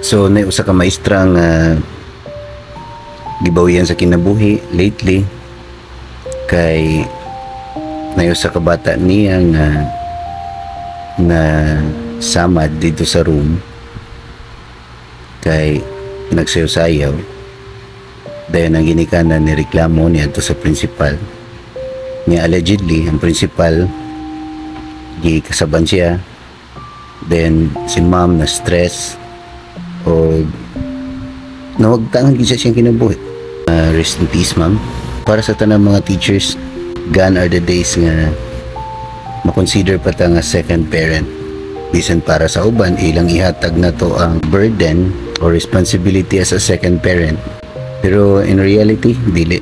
So nay usa ka maestra nga gibawian sa kinabuhi lately kay nay usa ka bata niya nga samad dito sa room kay nagsayaw-sayaw dahil ang ginikanan ni reklamo niya to sa principal niya. Allegedly ang principal gikasaban siya, then si ma'am na stress o nawagtangan gisa siyang kinabuhi. Rest in peace ma'am. Para sa tanang mga teachers, gone are the days nga makonsider pa ta nga second parent. Bisan para sa uban ilang ihatag na to ang burden or responsibility as a second parent, pero in reality dili,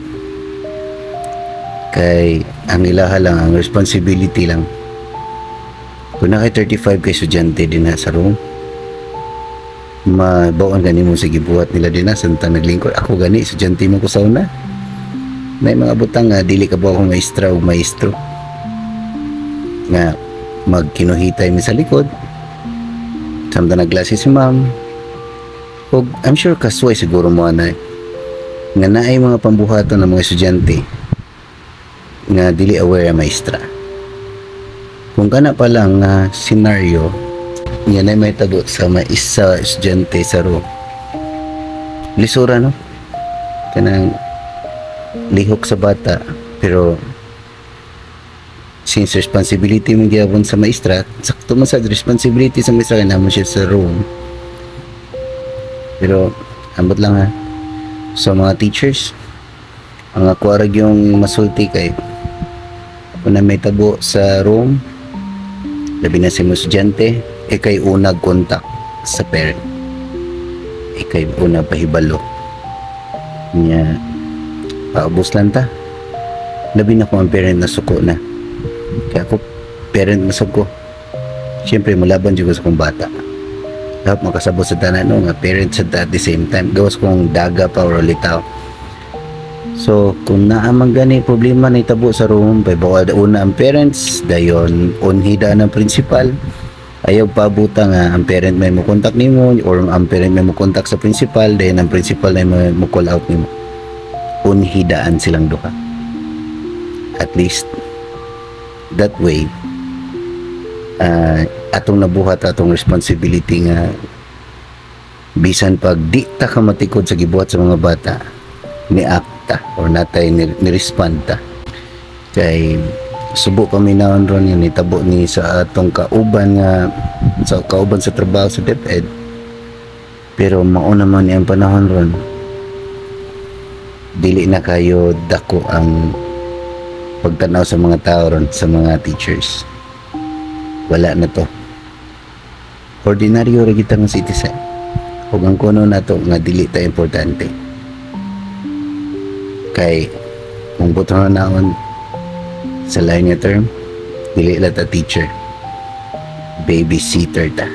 kay ang ilaha lang ang responsibility lang. Kung na kay 35 kay estudyante din na sa room, mabaon gani mo sige buhat nila din na santang naglingkod. Ako gani estudyante mo ko sa una, may mga butang nga dili ka ba akong maestra o maestro nga magkinuhitay mi sa likod samtang naglasi si ma'am. O I'm sure kasway siguro mo na nga naay mga pambuhaton ng mga estudyante nga dili aware ang maestra. Kung kana pa lang nga scenario yan ay may tabo sa isa estudyante sa room, lisura no, kanang lihok sa bata. Pero since responsibility mo gyapon sa maestra, sakto man sa responsibility sa maestra kay naman siya sa room. Pero ambot lang ha, so mga teachers, ang ako arag yung masulti kay kung na may tabo sa room, labi na si estudyante, ikay unag kontak sa parent, ikay unag pahibalo niya, paubos lang ta. Labi na kung ang parent na suko na, kaya ako parent na suko, siyempre malaban juga sa kong bata. Dapat makasabot sa tanan no nga parents at the same time gawas kong daga pa or litaw. So kung naamang gani problema na itabo sa room, pay bawal una ang parents, dayon unhida ng principal, ayaw pabuta nga ang parent may mo contact nimo or ang parent may mo contact sa principal, dayon ang principal na mo call out nimo. Unhidaan silang duha. At least that way atong nabuhat atong responsibility nga bisan pag di ta ka matikod sa gibuhat sa mga bata, ni akta or natay ni-respond ta. Kay subo paminahon ron yung nitabo ni sa atong kauban nga sa kauban sa trabaho sa DepEd, pero mauna man ang panahon ron dili na kayo dako ang pagtanaw sa mga tao ron, sa mga teachers. Wala na to, ordinaryo ra kita nga citizen, ug ang kuno nato nga dili ta importante. Kay kung buto na naon sa lain nga term, dili la ta teacher, babysitter ta.